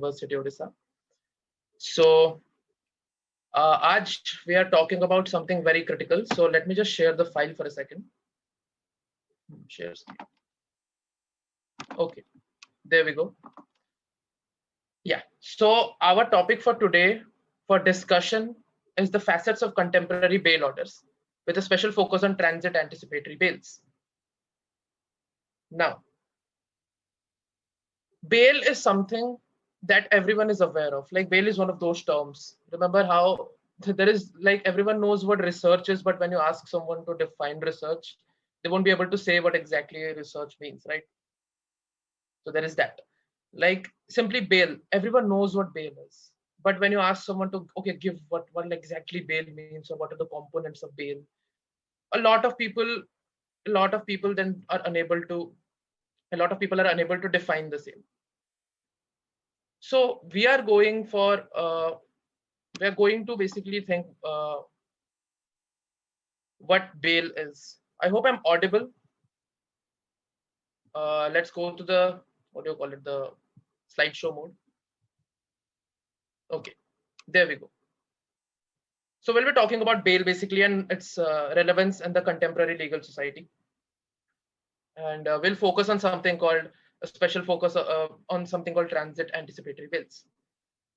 University, Odisha. So, Aj, we are talking about something very critical. So let me just share the file for a second. Share screen. Okay, there we go. Yeah. So our topic for today for discussion is the facets of contemporary bail orders, with a special focus on transit anticipatory bails. Now, bail is something that everyone is aware of. Like bail is one of those terms. Remember how there is like everyone knows what research is, but when you ask someone to define research, they won't be able to say what exactly research means, right? So there is that. Like simply bail, everyone knows what bail is. But when you ask someone to okay, give what exactly bail means or what are the components of bail, a lot of people, a lot of people then are unable to, a lot of people are unable to define the same. So we are going for we are going to basically think what bail is. I hope I'm audible. Let's go to the what do you call it, the slideshow mode. Okay, there we go. So we'll be talking about bail basically and its relevance in the contemporary legal society. And we'll focus on something called a special focus on something called transit anticipatory bails.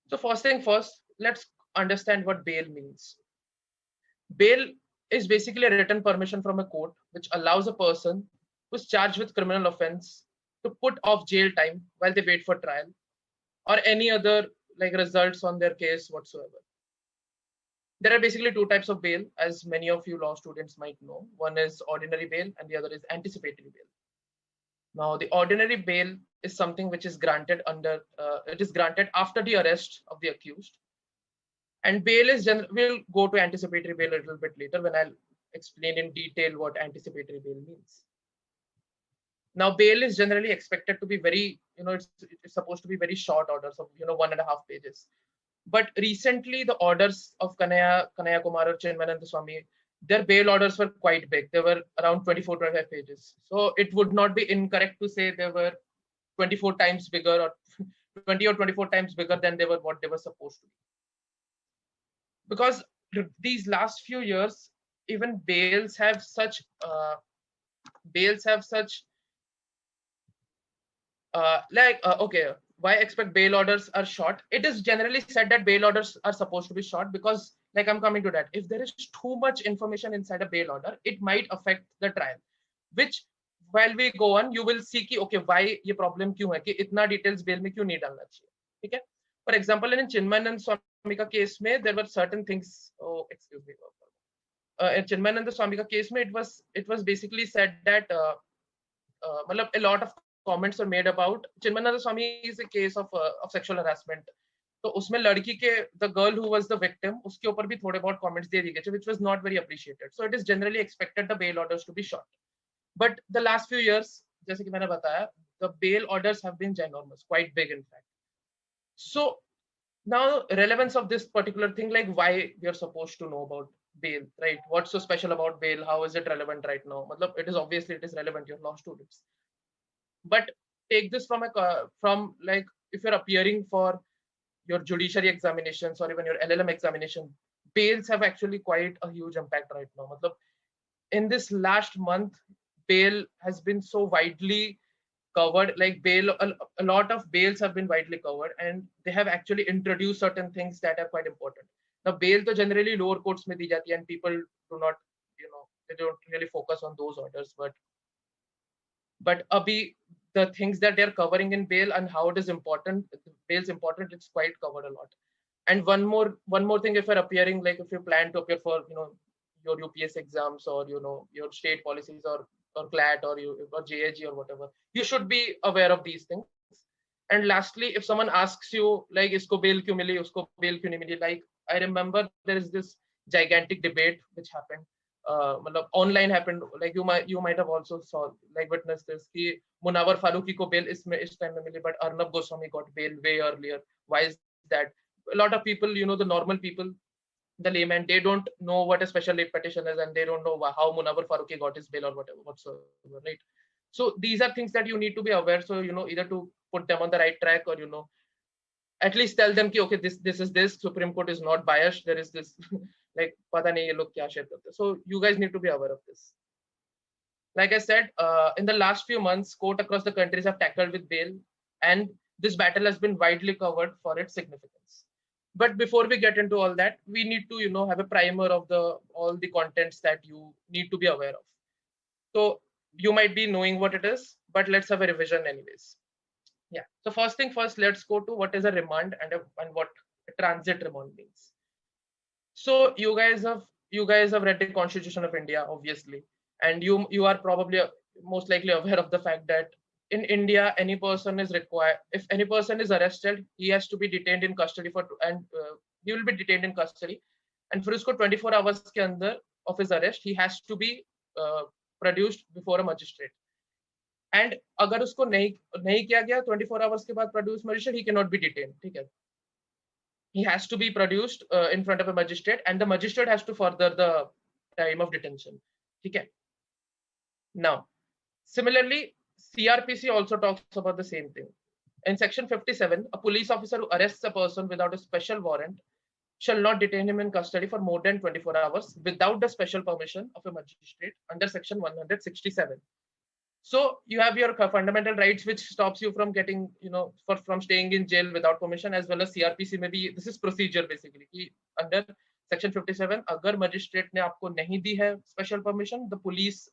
So first thing first, let's understand what bail means. Bail is basically a written permission from a court which allows a person who's charged with criminal offense to put off jail time while they wait for trial or any other like results on their case whatsoever. There are basically two types of bail, as many of you law students might know. One is ordinary bail and the other is anticipatory bail. Now, the ordinary bail is something which is granted under, it is granted after the arrest of the accused. And bail is, we'll go to anticipatory bail a little bit later when I'll explain in detail what anticipatory bail means. Now, bail is generally expected to be very, it's supposed to be very short orders of, 1.5 pages. But recently, the orders of Kanhaiya Kumar or Chinmayananda Swamy, their bail orders were quite big. They were around 24, 25 pages. So it would not be incorrect to say they were 24 times bigger or 20 or 24 times bigger than they were what they were supposed to be. Because these last few years, even bails have such okay, why expect bail orders are short? It is generally said that bail orders are supposed to be short because, like I'm coming to that, if there is too much information inside a bail order, it might affect the trial. Which, while we go on, you will see कि okay, why ये problem क्यों है कि इतना details bail में क्यों नहीं डालना चाहिए, ठीक है? For example, in Chinmayananda Swamy का case में, there were certain things. Oh, excuse me. In Chinmayananda Swamy का case में, it was basically said that a lot of comments were made about Chinmayananda Swamy is a case of sexual harassment. तो उसमें लड़की के the girl who was the victim उसके ऊपर भी थोड़े बहुत comments दे दिए गए which was not very appreciated. So it is generally expected the bail orders to be short. But the last few years, जैसे कि मैंने बताया, the bail orders have been ginormous, quite big in fact. So now relevance of this particular thing, like why we are supposed to know about bail, right? What's so special about bail? How is it relevant right now? Matlab, it is obviously it is relevant. You're law students. But take this from like if you're appearing for your judiciary examinations or even your LLM examination, bails have actually quite a huge impact right now. Matlab, in this last month, bail has been so widely covered, like bail, a lot of bails have been widely covered and they have actually introduced certain things that are quite important. Now, bail to generally lower courts में दी जाती है and people do not, they don't really focus on those orders, but abhi, the things that they're covering in bail and how it is important, bail is important, it's quite covered a lot. And one more thing, if you're appearing, like if you plan to appear for your UPS exams or your state policies or CLAT or JAG or whatever, you should be aware of these things. And lastly, if someone asks you like isko bail kyun mili, usko bail kyun nahi mili, like I remember there is this gigantic debate which happened online happened, like you might have also saw, like witnessed this कि Munawar Faruqi को bail इस time में मिली but Arnab Goswami got bail way earlier. Why is that? A lot of people, the normal people, the layman, they don't know what a special writ petition is and they don't know how Munawar Faruqi got his bail or whatsoever, right? So these are things that you need to be aware, so either to put them on the right track or at least tell them ki okay, this is this, Supreme Court is not biased, there is this like pata nahi ye log kya share karte. So you guys need to be aware of this. Like I said, in the last few months, court across the countries have tackled with bail, and this battle has been widely covered for its significance. But before we get into all that, we need to, have a primer of all the contents that you need to be aware of. So you might be knowing what it is, but let's have a revision anyways. Yeah. So first thing first, let's go to what is a remand and what a transit remand means. So you guys have read the Constitution of India, obviously, and you are probably most likely aware of the fact that in India, any person is required, if any person is arrested, he has to be detained in custody he will be detained in custody, and for usko 24 hours ke andar of his arrest, he has to be produced before a magistrate. And agar usko nahi kiya gaya 24 hours ke baad produce magistrate, he cannot be detained. ठीक है? He has to be produced in front of a magistrate, and the magistrate has to further the time of detention. Okay. Now, similarly, CRPC also talks about the same thing. In section 57, a police officer who arrests a person without a special warrant shall not detain him in custody for more than 24 hours without the special permission of a magistrate under section 167. So you have your fundamental rights, which stops you from getting, from staying in jail without permission, as well as CRPC. Maybe this is procedure basically. Under section 57, agar magistrate ne aapko nahi di hai special permission, the police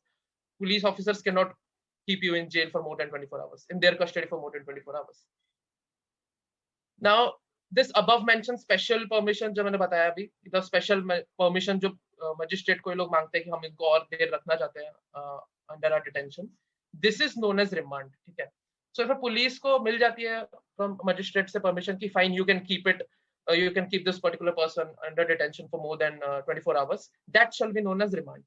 officers cannot keep you in jail for more than 24 hours, in their custody for more than 24 hours. Now, this above mentioned special permission, जो मैंने बताया अभी, the special permission जो magistrate को ये लोग मांगते हैं कि हम इनको और देर रखना चाहते हैं under our detention. This is known as remand. ठीक है? So if a police को मिल जाती है from magistrate से permission कि fine, you can keep this particular person under detention for more than 24 hours, that shall be known as remand.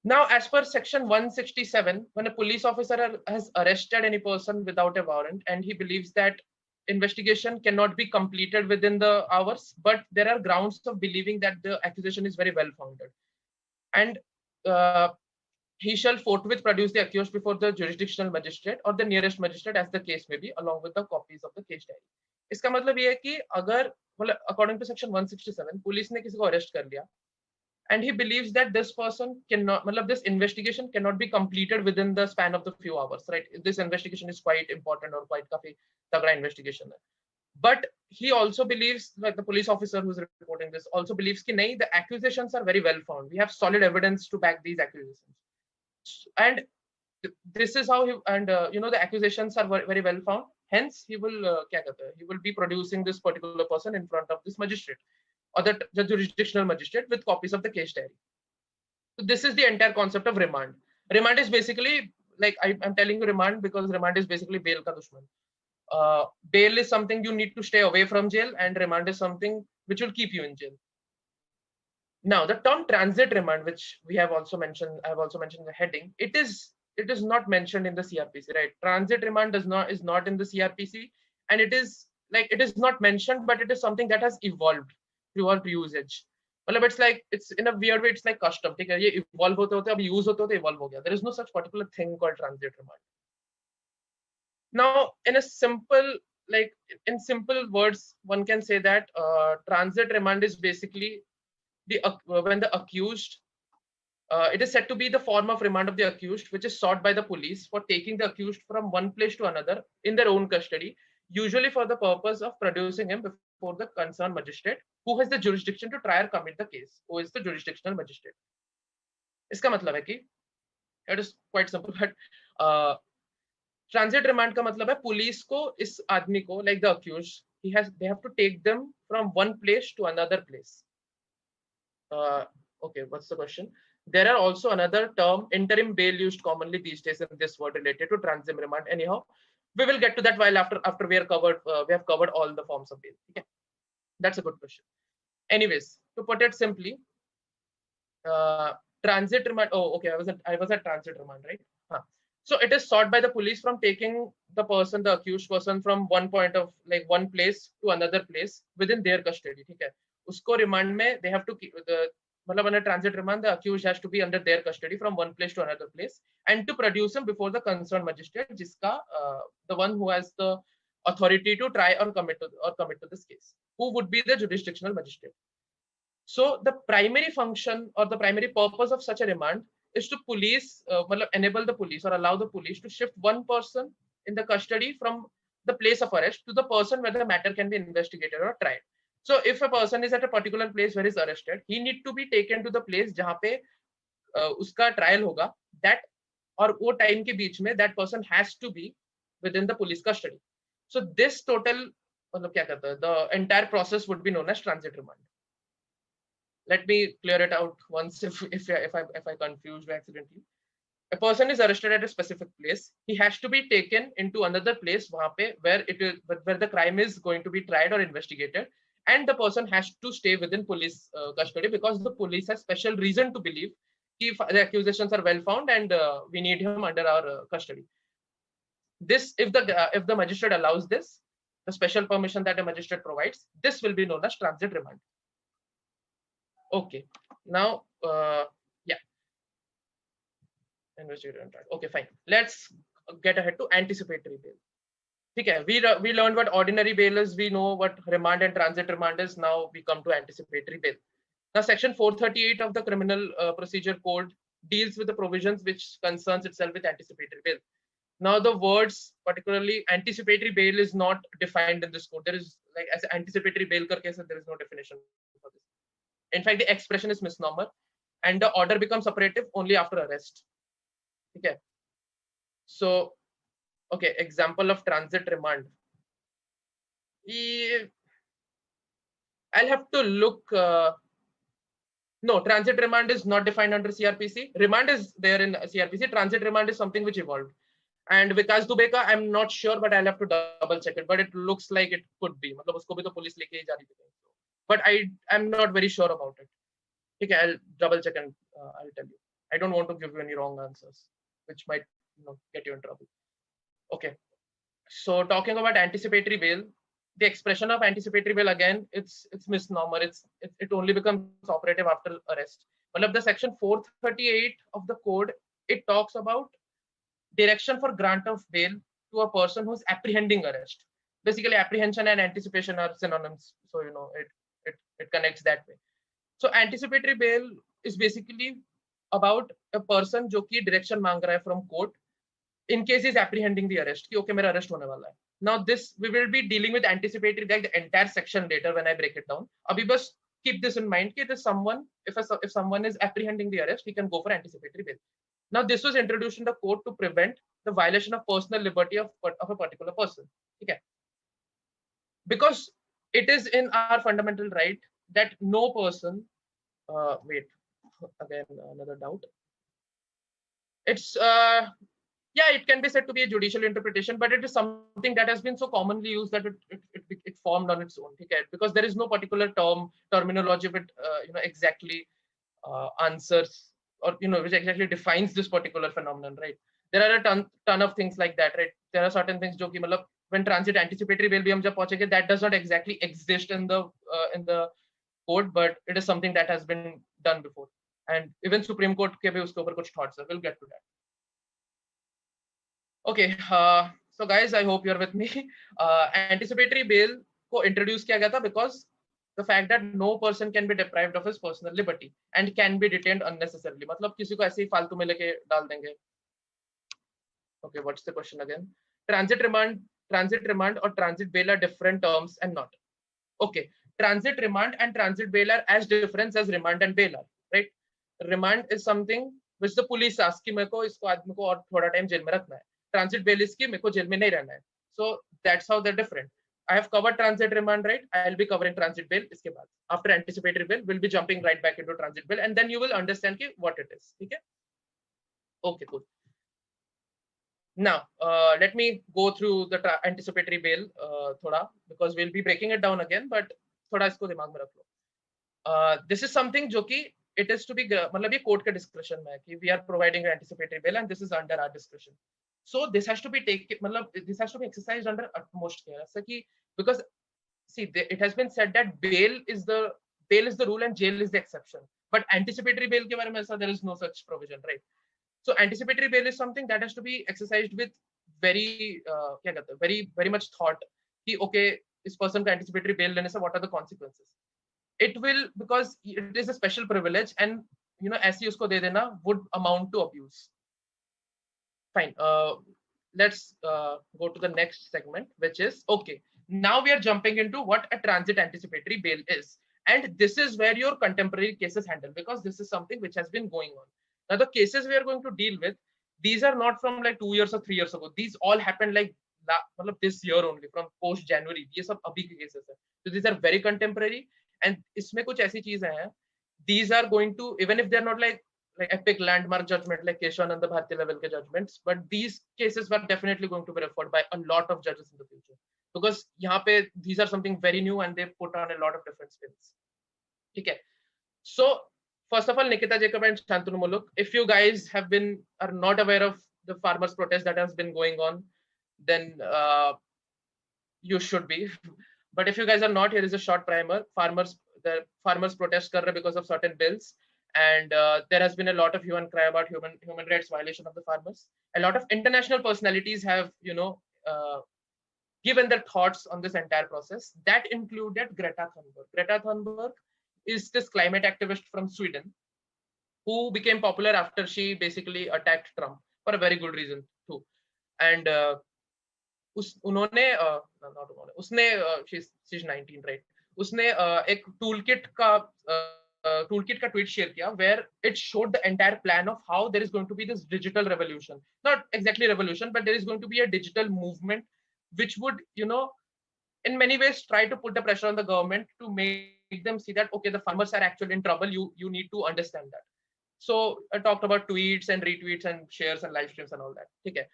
Now, as per section 167, when a police officer has arrested any person without a warrant and he believes that investigation cannot be completed within the hours, but there are grounds of believing that the accusation is very well founded, and he shall forthwith produce the accused before the jurisdictional magistrate or the nearest magistrate, as the case may be, along with the copies of the case diary. इसका मतलब ये है कि अगर according to section 167, police ने किसी को arrest कर लिया, and he believes that this person cannot, this investigation cannot be completed within the span of the few hours, right? This investigation is quite important or quite काफी तगड़ा investigation है. But he also believes, like the police officer who's reporting this also believes कि नहीं, the accusations are very well founded. We have solid evidence to back these accusations. And this is how the accusations are very well found. Hence, he will be producing this particular person in front of this magistrate or the jurisdictional magistrate with copies of the case diary. So this is the entire concept of remand. Remand is basically, like I'm telling you remand because remand is basically bail ka dushman. Bail is something you need to stay away from jail, and remand is something which will keep you in jail. Now, the term transit remand, which we have also mentioned, I have also mentioned the heading, it is not mentioned in the CRPC, right? Transit remand is not in the CRPC, and it is not mentioned, but it is something that has evolved throughout usage. It's in a weird way, it's like custom. ठीक है, ये evolve होते होते अब use होते होते evolve हो गया. There is no such particular thing called transit remand. Now, in simple words, one can say that transit remand is basically when the accused, it is said to be the form of remand of the accused, which is sought by the police for taking the accused from one place to another in their own custody, usually for the purpose of producing him before the concerned magistrate, who has the jurisdiction to try or commit the case, who is the jurisdictional magistrate. इसका मतलब है कि it is quite simple, but transit remand का मतलब है police को इस आदमी को, like the accused, they have to take them from one place to another place. Okay, what's the question? There are also another term, interim bail, used commonly these days in this word related to transit remand. Anyhow, we will get to that while after we have covered all the forms of bail. Okay, that's a good question. Anyways, to put it simply, transit remand. Oh, okay, I was at transit remand, right? So it is sought by the police from taking the accused person from one point of one place to another place within their custody. ठीक है? उसको remand में they have to keep under transit remand, the accused has to be under their custody from one place to another place, and to produce him before the concerned magistrate, जिसका the one who has the authority to try or commit to this case. Who would be the jurisdictional magistrate? So the primary function or the primary purpose of such a remand is to enable the police or allow the police to shift one person in the custody from the place of arrest to the person where the matter can be investigated or tried. So if a person is at a particular place where he is arrested, he need to be taken to the place जहाँ पे उसका trial होगा. That और वो time के बीच में that person has to be within the police custody. So this total मतलब क्या कहता है, the entire process would be known as transit remand. Let me clear it out once if I confused accidentally. A person is arrested at a specific place. He has to be taken into another place वहाँ पे where the crime is going to be tried or investigated, and the person has to stay within police custody because the police has special reason to believe if the accusations are well found and we need him under our custody. This, if the magistrate allows this, the special permission that a magistrate provides, this will be known as transit remand. Okay, now yeah, investigator and trial. Okay, fine. Let's get ahead to anticipatory bail. Okay, we learned what ordinary bail is. We know what remand and transit remand is. Now we come to anticipatory bail. Now, section 438 of the Criminal Procedure Code deals with the provisions which concerns itself with anticipatory bail. Now, the words, particularly anticipatory bail, is not defined in this code. There is like as anticipatory bail case, there is no definition for this. In fact, the expression is misnomer, and the order becomes operative only after arrest. Okay. So, okay, example of transit remand. I'll have to look. No, transit remand is not defined under CRPC. Remand is there in CRPC. Transit remand is something which evolved. And Vikas Dubey ka, I'm not sure, but I'll have to double check it. But it looks like it could be. मतलब उसको भी तो police लेके ही जा रही थी. But I'm not very sure about it. Okay, I'll double check and I'll tell you. I don't want to give you any wrong answers, which might get you in trouble. Okay. So talking about anticipatory bail, the expression of anticipatory bail, again, it's misnomer. It only becomes operative after arrest. One of the section 438 of the code, it talks about direction for grant of bail to a person who's apprehending arrest. Basically, apprehension and anticipation are synonyms, so it connects that way. So anticipatory bail is basically about a person जो कि direction मांग रहा है from court in case he's apprehending the arrest कि okay मेरा arrest होने वाला है. Now this we will be dealing with anticipatory like the entire section later when I break it down. अभी बस keep this in mind कि someone if someone is apprehending the arrest, he can go for anticipatory bail. Now this was introduced in the code to prevent the violation of personal liberty of a particular person. Okay. Because it is in our fundamental right that no person wait, again another doubt. It's yeah, it can be said to be a judicial interpretation, but it is something that has been so commonly used that it formed on its own. Okay? Because there is no particular terminology which exactly answers or which exactly defines this particular phenomenon, right? There are a ton of things like that, right? There are certain things जो कि मतलब when transit anticipatory bail भी हम जब पहुंचेंगे, that does not exactly exist in the code, but it is something that has been done before, and even Supreme Court के भी उसके ऊपर कुछ thoughts है. We'll get to that. Okay, so guys, I hope you're with me. Anticipatory bail को introduce किया गया था because the fact that no person can be deprived of his personal liberty and can be detained unnecessarily. मतलब किसी को ऐसे ही फालतू में लेके डाल देंगे. Okay, what's the question again? Transit remand or transit bail are different terms and not. Okay, transit remand and transit bail are as different as remand and bail are, right? Remand is something which the police asks कि मेरे को इसको आदमी को और थोड़ा time jail में रखना है. Transit bail is कि मेरे को जेल में नहीं रहना है. So that's how they're different. I have covered transit remand, right? I'll be covering transit bail इसके बाद. After anticipatory bail, we'll be jumping right back into transit bail, and then you will understand what it is. Okay? Okay, cool. Now, let me go through the anticipatory bail thoda, because we'll be breaking it down again, but thoda isko dimag mein rakh lo. This is something जो कि it is to be मतलब ये court के discretion में है कि we are providing anticipatory bail and this is under our discretion. So this has to be this has to be exercised under utmost care. So कि because see it has been said that bail is the rule and jail is the exception. But anticipatory bail के बारे में ऐसा there is no such provision, right? So anticipatory bail is something that has to be exercised with very क्या कहते हैं, very much thought कि okay, इस person का anticipatory bail लेने से what are the consequences. It will, because it is a special privilege, and you know ऐसे उसको दे देना would amount to abuse. Fine. Let's go to the next segment, which is okay. Now we are jumping into what a transit anticipatory bail is, and this is where your contemporary cases handle, because this is something which has been going on. Now the cases we are going to deal with, these are not from like 2 years or 3 years ago. These all happened like this year only, from post January. ये सब अभी के cases हैं. So these are very contemporary, and इसमें कुछ ऐसी चीजें हैं. These are going to, even if they're not like epic landmark judgment like Keshavananda Bharti level ke judgments, but these cases were definitely going to be referred by a lot of judges in the future, because यहाँ पे these are something very new and they put on a lot of different spins. Okay, so first of all, Nikita Jacob and Shantanu Muluk, if you guys are not aware of the farmers protest that has been going on, then you should be. But if you guys are not, here is a short primer. The farmers protest kar rahe because of certain bills, and there has been a lot of hue and cry about human rights violation of the farmers. A lot of international personalities have given their thoughts on this entire process. That included Greta Thunberg. Greta Thunberg is this climate activist from Sweden who became popular after she basically attacked Trump for a very good reason too. And उसने she's 19, right? उसने एक toolkit का tweet share किया where it showed the entire plan of how there is going to be this digital revolution. Not exactly revolution, but there is going to be a digital movement which would, you know, in many ways try to put the pressure on the government to make them see that okay, the farmers are actually in trouble. You need to understand that. So I talked about tweets and retweets and shares and live streams and all that. Okay.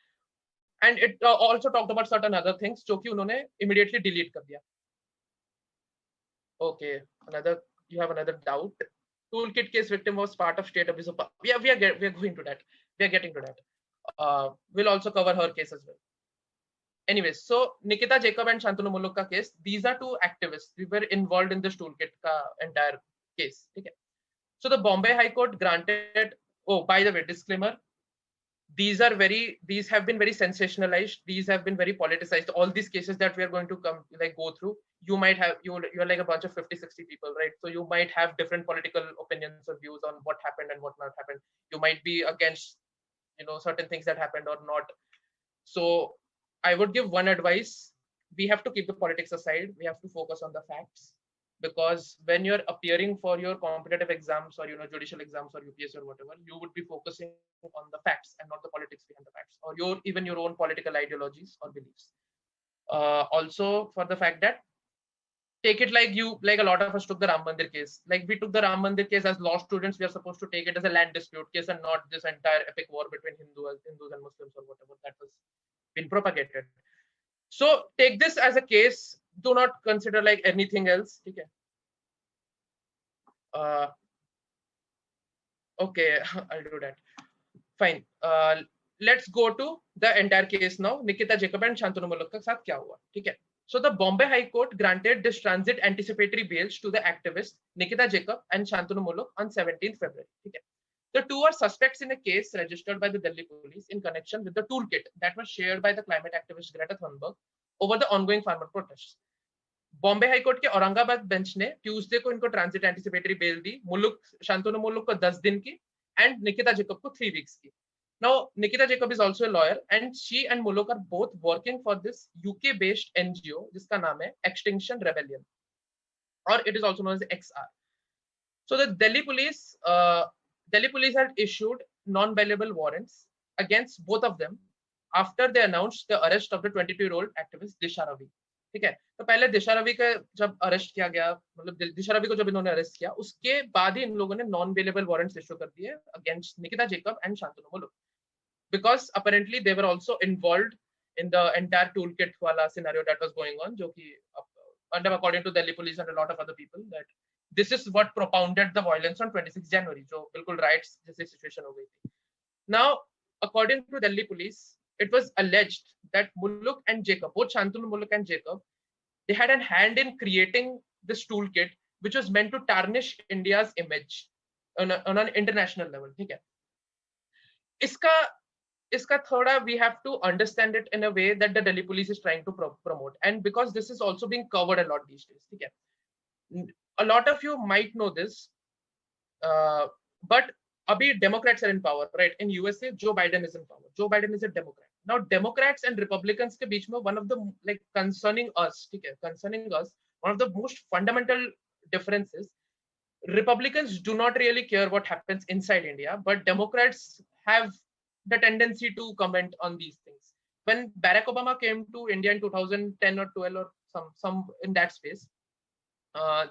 And it also talked about certain other things जो कि उन्होंने immediately delete कर दिया. Okay, you have another doubt. Toolkit case victim was part of state abuse. We are going to that. We are getting to that. We'll also cover her case as well. Anyways, so Nikita Jacob and Shantanu Muluk ka case, these are two activists. We were involved in this toolkit ka entire case. Okay. So the Bombay High Court granted. Oh, by the way, disclaimer. These have been very sensationalized. These have been very politicized. All these cases that we are going to go through, you're like a bunch of 50-60 people, right? So you might have different political opinions or views on what happened and what not happened. You might be against, you know, certain things that happened or not. So I would give one advice. We have to keep the politics aside. We have to focus on the facts, because when you're appearing for your competitive exams or, you know, judicial exams or UPSC or whatever, you would be focusing on the facts and not the politics behind the facts, or even your own political ideologies or beliefs. Also, for the fact that take it like a lot of us took the Ram Mandir case. Like we took the Ram Mandir case as law students. We are supposed to take it as a land dispute case and not this entire epic war between Hindus and Muslims or whatever that was been propagated. So take this as a case. Do not consider like anything else. Okay. Okay, I'll do that. Fine. Let's go to the entire case now. Nikita Jacob and Shantanu Muluk का साथ क्या हुआ? ठीक है. So the Bombay High Court granted this transit anticipatory bails to the activists Nikita Jacob and Shantanu Muluk on 17th February. ठीक है. The two are suspects in a case registered by the Delhi police in connection with the toolkit that was shared by the climate activist Greta Thunberg over the ongoing farmer protests. Bombay high court के Aurangabad bench ने Tuesday को इनको transit anticipatory bail दी, शांतनु मुलुक को 10 दिन की and Nikita Jacob को 3 weeks की. Now Nikita Jacob is also a lawyer and she and Muluk are both working for this UK based NGO जिसका नाम है एक्सटिंक्शन रेबेलियन और it is also known as XR. So the Delhi police had issued non bailable warrants against both of them after they announced the arrest of the 22-year-old activist Disha Ravi. ठीक है. तो पहले दिशा रवि का जब अरेस्ट किया गया, मतलब दिशा रवि को जब इन्होंने अरेस्ट किया, उसके बाद ही इन लोगों ने नॉन बेलेबल वारंट्स इशू कर दिए against Nikita Jacob and Shantanu Muluk, because apparently they were also involved in the entire toolkit वाला scenario that was going on, जो कि according to Delhi police and a lot of other people that this is what propounded the violence on 26 January, जो बिल्कुल riots जैसी situation हो गई थी. Now according to Delhi police, it was alleged that Muluk and Jacob, both Shantanu Muluk and Jacob, they had a hand in creating this toolkit, which was meant to tarnish India's image on an international level. ठीक है. इसका iska thoda we have to understand it in a way that the Delhi police is trying to promote, and because this is also being covered a lot these days. Okay? A lot of you might know this, but abhi Democrats are in power, right? In USA, Joe Biden is in power. Joe Biden is a Democrat. Now, Democrats and Republicans ke beech mein one of the like concerning us, concerning us, one of the most fundamental differences. Republicans do not really care what happens inside India, but Democrats have the tendency to comment on these things. When Barack Obama came to India in 2010 or 12 or some in that space,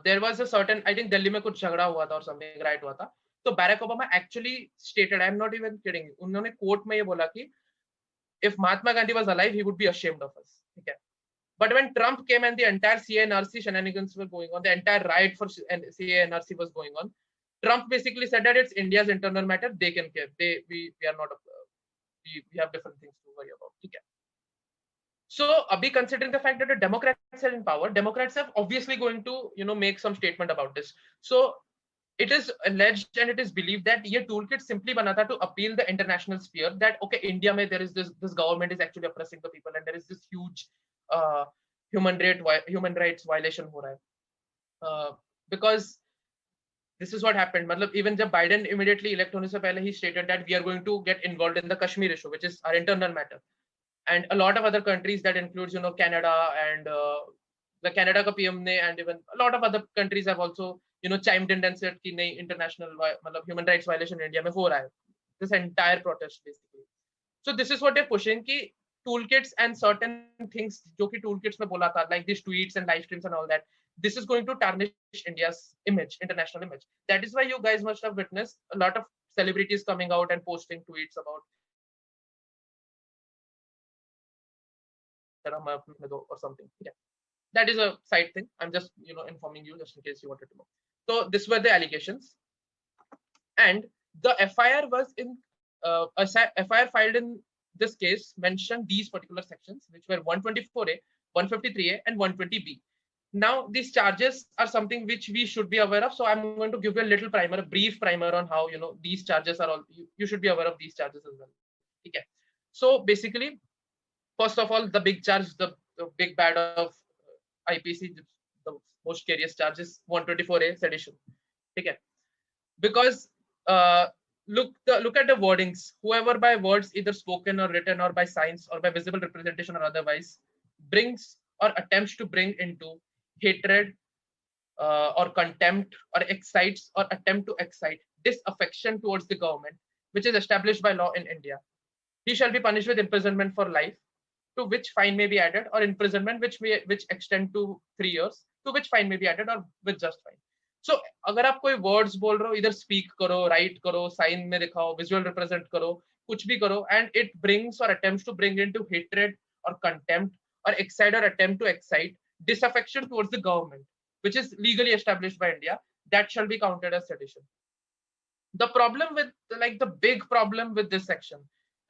there was a certain, I think Delhi में कुछ झगड़ा हुआ था or something, right हुआ था. So Barack Obama actually stated, I'm not even kidding, उन्होंने quote में ये बोला कि if Mahatma Gandhi was alive, he would be ashamed of us. Okay. But when Trump came and the entire CA-NRC shenanigans were going on, the entire riot for CA-NRC was going on, Trump basically said that it's India's internal matter. They can care. We are not. We have different things to worry about. Okay. So, abhi considering the fact that the Democrats are in power, Democrats are obviously going to make some statement about this. So, it is alleged and it is believed that ये toolkit simply बना था to appeal the international sphere that okay, India में there is this government is actually oppressing the people and there is this huge human rights violation हो रहा है. Because this is what happened. मतलब even जब Biden immediately elect होने से पहले he stated that we are going to get involved in the Kashmir issue, which is our internal matter, and a lot of other countries that includes Canada and the Canada का PM ने and even a lot of other countries have also chimed in and said कि नहीं international मतलब human rights violation India में हो रहा है. This entire protest basically. So this is what they're pushing कि toolkits and certain things जो कि toolkits में बोला था like these tweets and live streams and all that. This is going to tarnish India's image, international image. That is why you guys must have witnessed a lot of celebrities coming out and posting tweets about or something. Yeah. That is a side thing. I'm just informing you just in case you wanted to know. So these were the allegations, and the FIR was in FIR filed in this case mentioned these particular sections, which were 124A, 153A, and 120B. Now these charges are something which we should be aware of. So I'm going to give you a little primer, a brief primer on how these charges are all. You should be aware of these charges as well. Okay. So basically, first of all, the big charge, the big bad of IPC, the most scariest charge is 124A sedition. Okay. Because look at the wordings. Whoever by words either spoken or written or by signs or by visible representation or otherwise brings or attempts to bring into hatred or contempt or excites or attempt to excite disaffection towards the government, which is established by law in India, he shall be punished with imprisonment for life, to which fine may be added, or imprisonment which extend to 3 years, to which fine may be added, or with just fine. So अगर आप कोई words बोल रहे हो, either speak करो, write करो, sign में दिखाओ, visual represent करो, कुछ भी करो, and it brings or attempts to bring into hatred or contempt or excite or attempt to excite disaffection towards the government, which is legally established by India, that shall be counted as sedition. The problem with the big problem with this section,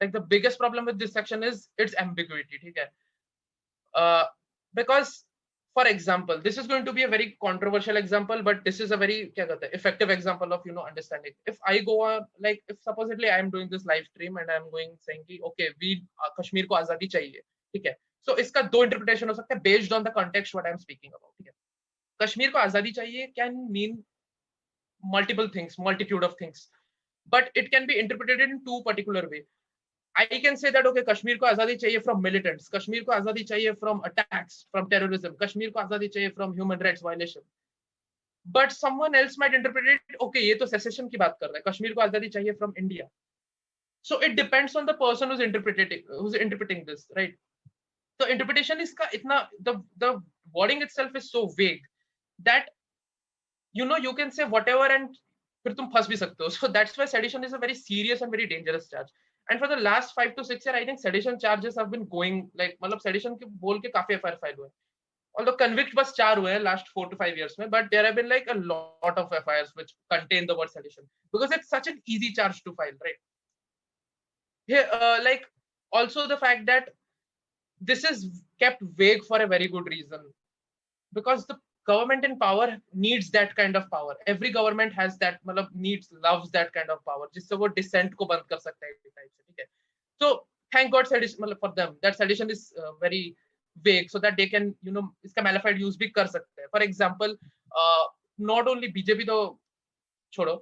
the biggest problem with this section is its ambiguity. Okay? Because for example, this is going to be a very controversial example, but this is a very effective example of understanding. If I go on, if supposedly I am doing this live stream and I am going saying okay, we Kashmir ko azadi chahiye. Okay? So इसका दो interpretation हो सकता है based on the context what I am speaking about. ठीक है? कश्मीर को आजादी चाहिए can mean multiple things, multitude of things, but it can be interpreted in two particular way. I can say that okay, Kashmir को आजादी चाहिए from militants, Kashmir को आजादी चाहिए from attacks, from terrorism, Kashmir को आजादी चाहिए from human rights violation. But someone else might interpret it, okay, ये तो secession की बात कर रहा है, Kashmir को आजादी चाहिए from India. So it depends on the person who's interpreting this, right? So interpretation is the wording itself is so vague that you can say whatever and फिर तुम फंस भी सकते हो. So that's why sedition is a very serious and very dangerous charge. And for the last 5 to 6 years, I think sedition charges have been going मतलब sedition के बोल के काफी FIR फाइल हुए. Although convict बस 4 हुए हैं last 4 to 5 years में, but there have been a lot of FIRs which contain the word sedition because it's such an easy charge to file, right? Here, also the fact that this is kept vague for a very good reason, because the government in power needs that kind of power. Every government has that, loves that kind of power, जिससे वो dissent को बंद कर सकता है. So thank God sedition for them that sedition is very vague so that they can iska malified use bhi kar sakte hain. For example, not only BJP to छोड़ो,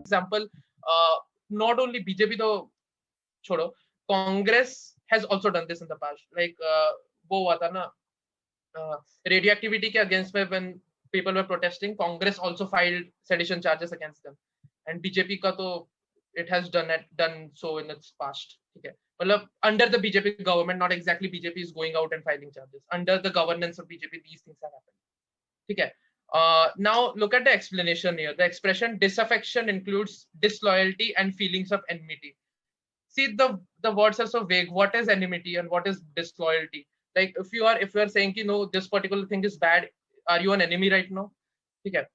example, not only BJP to छोड़ो, Congress has also done this in the past. Like वो हुआ था ना radioactivity के against में when people were protesting, Congress also filed sedition charges against them. And BJP का तो it has done so in its past. ठीक है, मतलब under the BJP government, not exactly BJP is going out and filing charges. Under the governance of BJP, these things are happening. ठीक है. Now look at the explanation here. The expression disaffection includes disloyalty and feelings of enmity. See, the words are so vague. What is enmity and what is disloyalty? Like if you are saying no, this particular thing is bad, are you an enemy right now? Okay.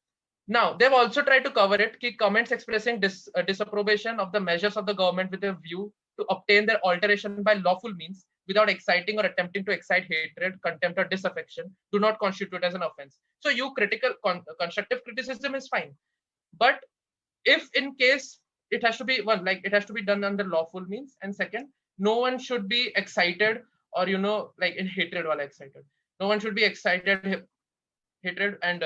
Now they've also tried to cover it. Ki comments expressing disapprobation of the measures of the government with a view to obtain their alteration by lawful means without exciting or attempting to excite hatred, contempt, or disaffection do not constitute as an offense. So you constructive criticism is fine, but if in case it has to be one, like it has to be done under lawful means, and second, no one should be excited or like in hatred while excited. No one should be excited hatred and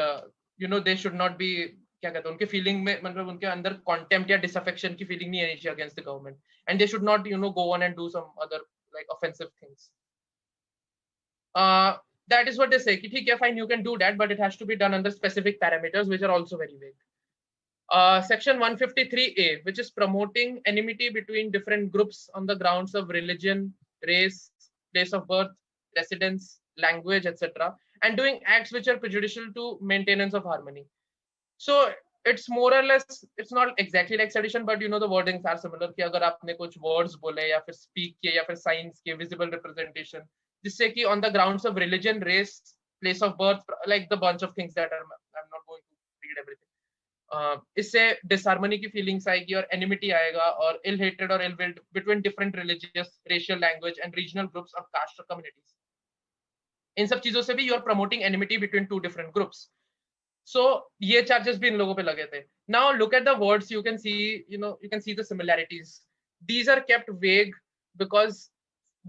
they should not be क्या कहते हैं उनके feeling में मतलब उनके अंदर contempt या disaffection की feeling नहीं आनी चाहिए against the government, and they should not go on and do some other like offensive things. That is what they say कि ठीक है fine, you can do that, but it has to be done under specific parameters which are also very vague. Section 153A, which is promoting enmity between different groups on the grounds of religion, race, place of birth, residence, language, etc., and doing acts which are prejudicial to maintenance of harmony. So it's more or less, it's not exactly like sedition, but the wordings are similar. कि अगर आपने कुछ words बोले या फिर speak किए या फिर signs किए, visible representation, जिससे कि on the grounds of religion, race, place of birth, like the bunch of things that I'm not going to read everything. इससे डिसहार्मनी की फीलिंग्स आएगी और एनिमिटी आएगा और इल हेट्रेड और ill will between different religious, racial, language and regional groups of caste और communities. इन सब चीजों से भी you are promoting enmity between two different groups. So ये चार्जेस भी इन लोगों पे लगे थे. Now look at the words, you can see the similarities. These are kept vague because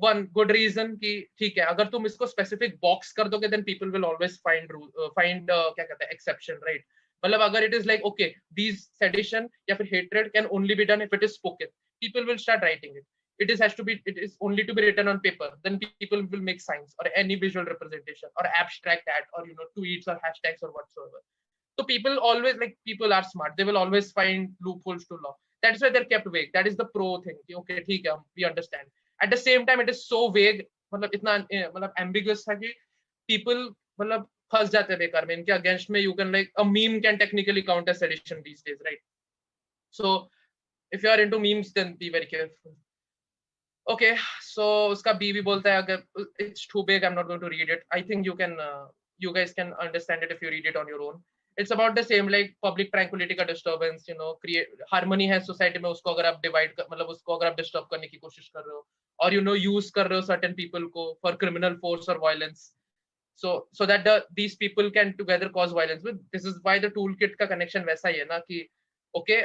one good reason कि ठीक है, अगर तुम इसको स्पेसिफिक बॉक्स कर दोगे then people will always find क्या कहते हैं एक्सेप्शन, राइट? मतलब अगर it is like okay, these sedition या फिर hatred can only be done if it is spoken, people will start writing it. It is only to be written on paper, then people will make signs or any visual representation or abstract ad or tweets or hashtags or whatsoever. So people are smart, they will always find loopholes to law. That's why they're kept vague. That is the pro thing. Okay, ठीक है, we understand. At the same time, it is so vague, मतलब इतना मतलब ambiguous था कि people मतलब फंस जाते हैं बेकार में इनके अगेंस्ट में. You can like a meme can technically count as sedition these days, right? So if you are into memes then be very careful. Okay, so उसका बी भी बोलता है अगर it's too big, I am not going to read it. I think you guys can understand it if you read it on your own. It's about the same like public tranquility का disturbance, create harmony है society में, उसको अगर आप divide मतलब उसको अगर आप disturb करने की कोशिश कर रहे हो और use कर रहे हो certain people को for criminal force or violence, so that these people can together cause violence. This is why the toolkit का connection वैसा ही है ना कि okay,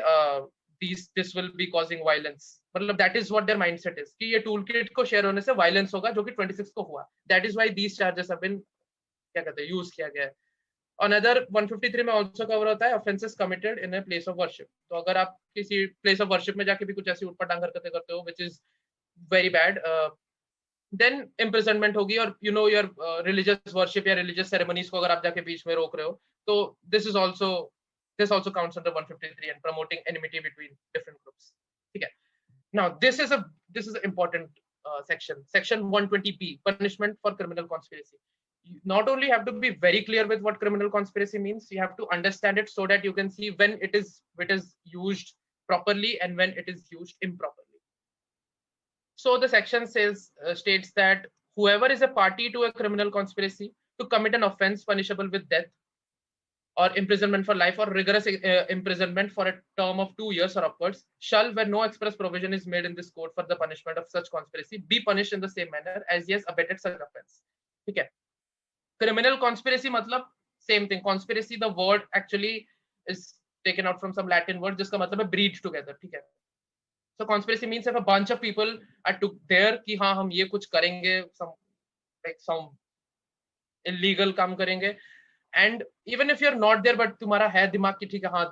this will be causing violence. मतलब that is what their mindset is कि ये toolkit को share होने से violence होगा, जो कि 26 को हुआ. That is why these charges have been क्या कहते हैं यूज किया गया है. Another 153 में also cover होता है offenses committed in a place of worship. तो अगर आप किसी place of worship में जाके भी कुछ ऐसी उठपटांग हरकतें करते हो which is very bad, then imprisonment होगी. और your religious worship या religious ceremonies को अगर आप जाके बीच में रोक रहे हो, तो this also counts under 153 and promoting enmity between different groups. ठीक है. Now this is an important section 120B, punishment for criminal conspiracy. You not only have to be very clear with what criminal conspiracy means, you have to understand it so that you can see when it is used properly and when it is used improperly. So the section states that whoever is a party to a criminal conspiracy to commit an offense punishable with death or imprisonment for life or rigorous imprisonment for a term of 2 years or upwards shall, where no express provision is made in this code for the punishment of such conspiracy, be punished in the same manner as he has abetted such offense. ठीक है. Criminal conspiracy मतलब same thing. Conspiracy, the word actually is taken out from some Latin word जिसका मतलब है breed together. ठीक है. So conspiracy means if a bunch of people are there कि हाँ हम ये कुछ करेंगे, some illegal काम करेंगे, and even if you're not there but तुम्हारा है दिमाग कि ठीक है हाँ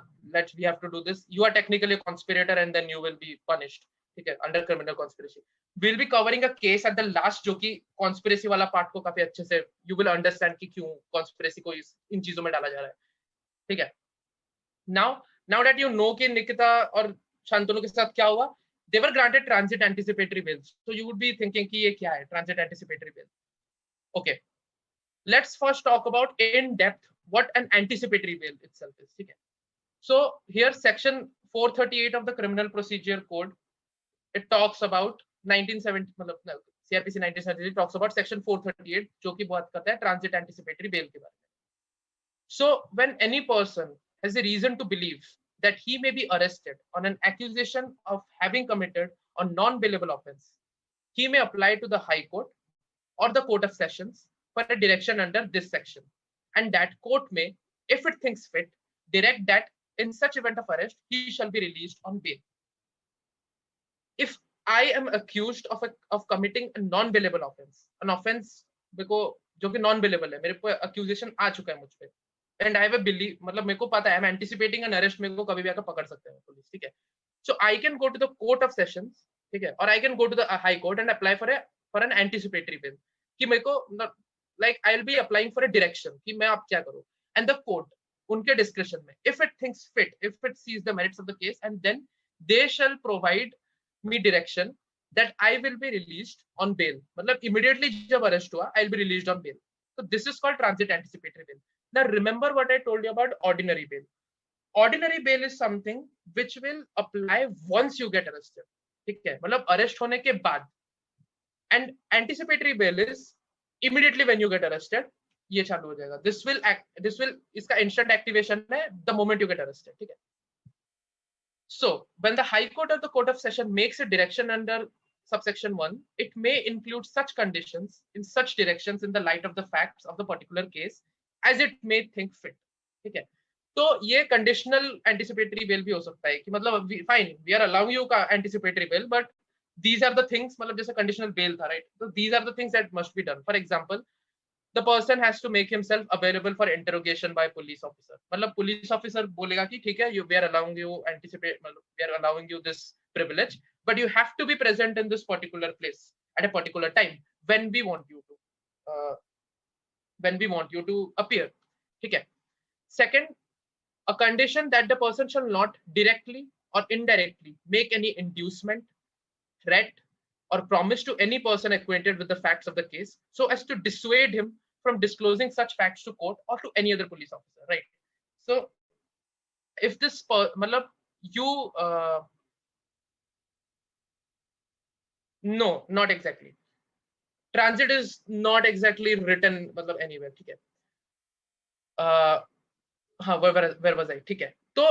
we have to do this, you are technically a conspirator and then you will be punished. ठीक है, under criminal conspiracy. We'll be covering a case at the last जो कि conspiracy वाला part को काफी अच्छे से you will understand कि क्यों conspiracy को इन चीजों में डाला जा रहा है. ठीक है. Now that you know कि निकिता और शांतनु के साथ क्या हुआ, they were granted transit anticipatory bail. So you would be thinking कि ये क्या है transit anticipatory bail. Okay, let's first talk about in depth what an anticipatory bail itself is. Okay, so here section 438 of the Criminal Procedure Code, it talks about 1970 मतलब CRPC 1973 talks about section 438 जो कि बात करता है transit anticipatory bail के बारे में. So when any person has a reason to believe that he may be arrested on an accusation of having committed a non-bailable offense, he may apply to the High Court or the Court of Sessions for a direction under this section, and that court may, if it thinks fit, direct that in such event of arrest he shall be released on bail. If I am accused of committing a non-bailable offense, an offense जो कि non-bailable है, मेरे को accusation आ चुका है मुझ पे, and I have a belief, मतलब मेरे को पता है, I'm anticipating an arrest, मेरे को कभी भी आकर पकड़ सकते हैं पुलिस. ठीक है. So I can go to the Court of Sessions, ठीक है, or I can go to the High Court and apply for an anticipatory bail कि मेरे को like I'll be applying for a direction कि मैं अब क्या करूँ, and the court उनके discretion में, if it thinks fit, if it sees the merits of the case, and then they shall provide me direction that I will be released on bail. मतलब immediately जब arrest हुआ, I'll be released on bail. So this is called transit anticipatory bail. Now remember what I told you about ordinary bail. Ordinary bail is something which will apply once you get arrested. ठीक है, मतलब arrest होने के बाद. And anticipatory bail is immediately when you get arrested, ये चालू हो जाएगा. This will इसका instant activation है the moment you get arrested. ठीक है. So when the High Court or the Court of Session makes a direction under subsection 1, it may include such conditions in such directions in the light of the facts of the particular case as it may think fit. ठीक है. तो ये conditional anticipatory bail भी हो सकता है कि मतलब fine, we are allowing you का anticipatory bail, but these are the things, मतलब जैसे conditional bail था, right? So these are the things that must be done. For example, the person has to make himself available for interrogation by police officer. मतलब police officer बोलेगा कि ठीक है, we are allowing you we are allowing you this privilege, but you have to be present in this particular place at a particular time when we want you to appear. ठीक है. Second, a condition that the person shall not directly or indirectly make any inducement, threat, or promise to any person acquainted with the facts of the case so as to dissuade him from disclosing such facts to court or to any other police officer, right? So if this मतलब you no, not exactly. Transit is not exactly written मतलब anywhere. ठीक है. हाँ, where was I? ठीक है. तो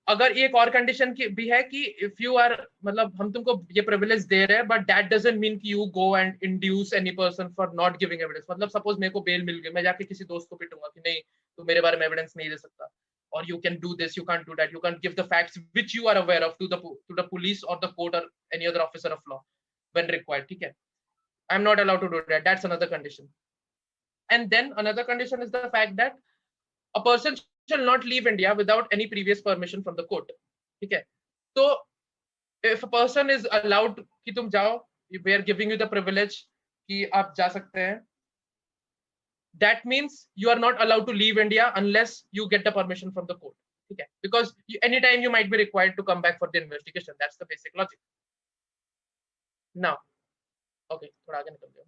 अगर एक और कंडीशन की भी है कि if you are मतलब हम तुमको ये privilege दे रहे हैं, but that doesn't mean कि you go and induce any person for not giving evidence. मतलब suppose मेरे को bail मिल गई, मैं जाके किसी दोस्त को पिटूंगा कि नहीं तू मेरे बारे में evidence नहीं दे सकता, or you can do this, you can't do that, you can't give the facts which you are aware of to the police or the court or any other officer of law when required. ठीक है. I'm not allowed to do that. That's another condition. And then another condition is the fact that a person shall not leave India without any previous permission from the court. ठीक है. So if a person is allowed कि तुम जाओ, we are giving you the privilege कि आप जा सकते हैं, that means you are not allowed to leave India unless you get the permission from the court. ठीक है. Because anytime you might be required to come back for the investigation. That's the basic logic. Now, okay, थोड़ा आगे निकल जाओ.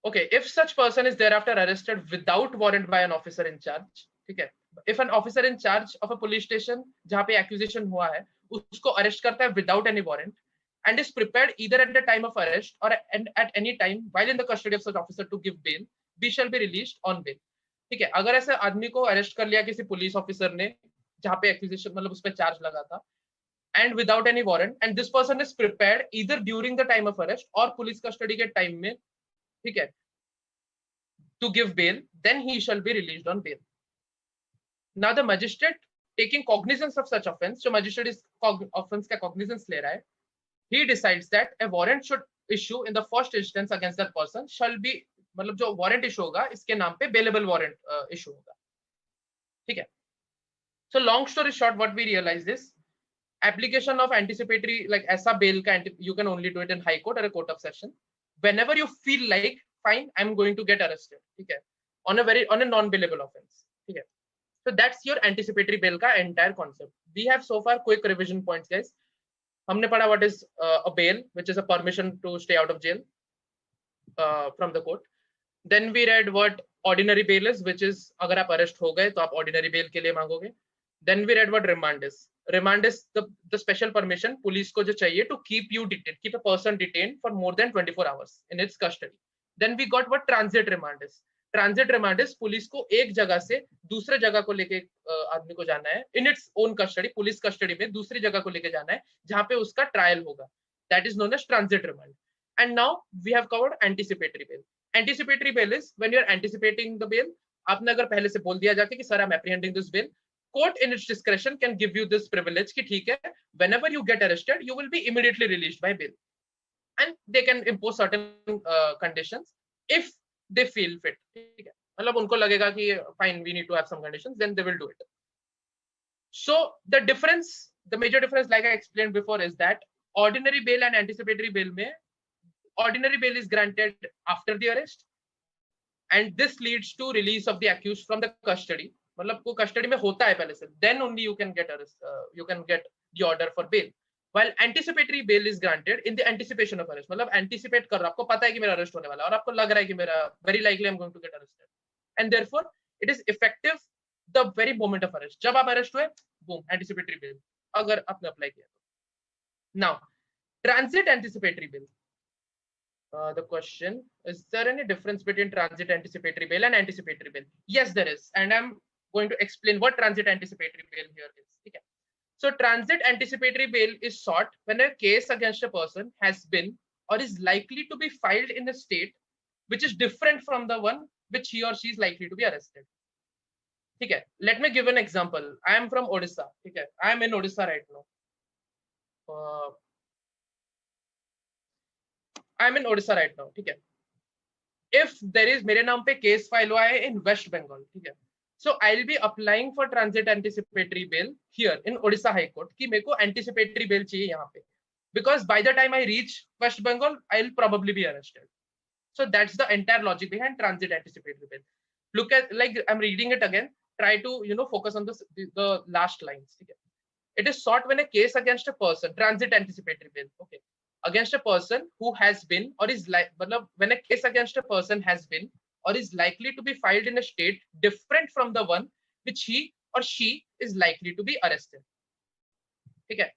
Okay, if such person is thereafter arrested without warrant by an officer in charge, ठीक है, if an officer in charge of a police station जहाँ पे accusation हुआ है उसको arrest करता है without any warrant and is prepared either at the time of arrest or at any time while in the custody of such officer to give bail, we shall be released on bail. ठीक है, अगर ऐसे आदमी को arrest कर लिया किसी police officer ने जहाँ पे एक्विजिशन मतलब उस पर चार्ज लगा था, and without any warrant, and this person is prepared either during the time of arrest or police custody के time में, ठीक है, to give bail, then he shall be released on bail. Now the magistrate taking cognizance of such offense, जो magistrate इस offense का cognizance ले रहा है, he decides that a warrant should issue in the first instance against that person shall be, मतलब जो warrant issue होगा इसके नाम पे bailable warrant issue होगा, ठीक है. So long story short, what we realize is application of anticipatory, like aisa bail ka you can only do it in high court or a court of session whenever you feel like fine I'm going to get arrested, okay, on a non bailable offense, okay. So that's your anticipatory bail ka entire concept. We have so far quick revision points, guys. हमने पढ़ा what is a bail, which is a permission to stay out of jail from the court. Then we read what ordinary bail is, which is अगर आप arrest हो गए तो आप ordinary bail के लिए मांगोगे. Then we read what remand is. Remand is the special permission police को जो चाहिए to keep you detained, keep a person detained for more than 24 hours in its custody. Then we got what transit remand is. Transit remand is police को एक जगह से दूसरे जगह को लेके आदमी को जाना है in its own custody, police custody में दूसरी जगह को लेके जाना है जहाँ पे उसका ट्रायल होगा. That is known as transit remand. And now we have covered anticipatory bail. Anticipatory bail is when you are anticipating the bail. आपने अगर पहले से बोल दिया जाके कि sir I'm apprehending this bail, court in its discretion can give you this privilege कि ठीक है, whenever you get arrested you will be immediately released by bail, and they can impose certain conditions if they feel fit, ठीक है, मतलब उनको लगेगा कि fine we need to have some conditions, then they will do it. So the difference, the major difference, like I explained before, is that ordinary bail and anticipatory bail में ordinary bail is granted after the arrest, and this leads to release of the accused from the custody. मतलब वो custody में होता है पहले से, then only you can get the order for bail. While anticipatory bail is granted in the anticipation of arrest, मतलब anticipate कर रहा, आपको पता है कि मेरा arrest होने वाला है और आपको लग रहा है कि मेरा very likely I'm going to get arrested, and therefore it is effective the very moment of arrest. जब आप arrest हुए, boom, anticipatory bail अगर आपने apply किया तो. Now transit anticipatory bail. The question, is there any difference between transit anticipatory bail and anticipatory bail? Yes, there is, and I'm going to explain what transit anticipatory bail here is. Okay. So transit anticipatory bail is sought when a case against a person has been or is likely to be filed in a state which is different from the one which he or she is likely to be arrested. Okay. Let me give an example. I am from Odisha. Okay. I am in Odisha right now. I'm in Odisha right now, ठीक है. If there is मेरे नाम पे case file हुआ है in West Bengal, ठीक है. So I'll be applying for transit anticipatory bail here in Odisha High Court कि मेरे को anticipatory bail चाहिए यहाँ पे, because by the time I reach West Bengal, I'll probably be arrested. So that's the entire logic behind transit anticipatory bail. Look at, like I'm reading it again. Try to focus on the last lines. Okay. It is sought when a case against a person, transit anticipatory bail. Okay. Against a person who has been or is like, when a case against a person has been or is likely to be filed in a state different from the one which he or she is likely to be arrested. Okay.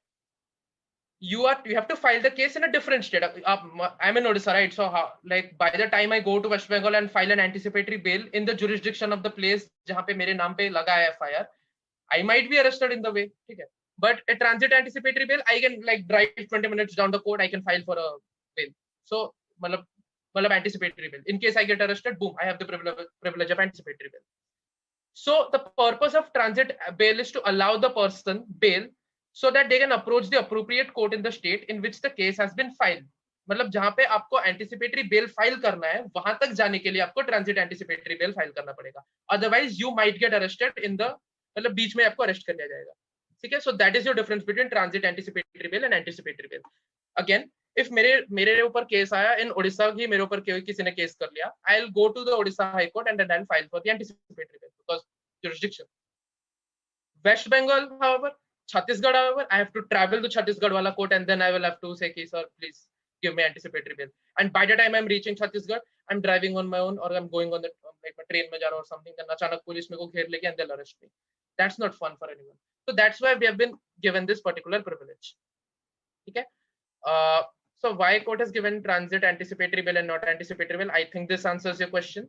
You have to file the case in a different state. I'm in Odisha, right? So like by the time I go to West Bengal and file an anticipatory bail in the jurisdiction of the place जहाँ पे मेरे नाम पे लगा है FIR, I might be arrested in the way. Okay. But a transit anticipatory bail, I can like drive 20 minutes down the court, I can file for a bail. So anticipatory bail. In case I get arrested, boom, I have the privilege of anticipatory bail. So the purpose of transit bail is to allow the person bail so that they can approach the appropriate court in the state in which the case has been filed. मतलब जहाँ पे आपको anticipatory bell file करना है वहां तक जाने के लिए आपको ट्रांजिट एंटिसिपेटरी बेल फाइल करना पड़ेगा, otherwise you might get arrested in the, मतलब बीच में आपको अरेस्ट कर लिया जाएगा. ठीक है. So that is your difference between transit anticipatory bail and anticipatory bell. Again if मेरे ऊपर केस आया इन ओडिशा की, मेरे ऊपर किसी ने केस कर लिया, I will go to the Odisha high court and then I will file for the anticipatory bail because jurisdiction. West Bengal, however, Chhattisgarh, however, I have to travel to Chhattisgarh wala court and then I will have to say, sir, please give me anticipatory bail. And by the time I'm reaching Chhattisgarh, I'm driving on my own or I'm going on the like train mein ja raha or something, then achanak police me ko gher leke and they'll arrest me. That's not fun for anyone. So that's why we have been given this particular privilege. Okay. So why court has given transit anticipatory bail and not anticipatory bail? I think this answers your question.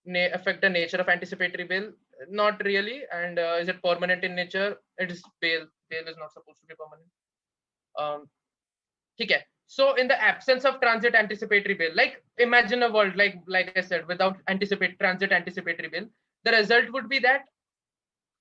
affect the nature of anticipatory bail? Not really. And is it permanent in nature? It is bail. Bail is not supposed to be permanent. Okay. So in the absence of transit anticipatory bail, like imagine a world like I said, without transit anticipatory bail, the result would be that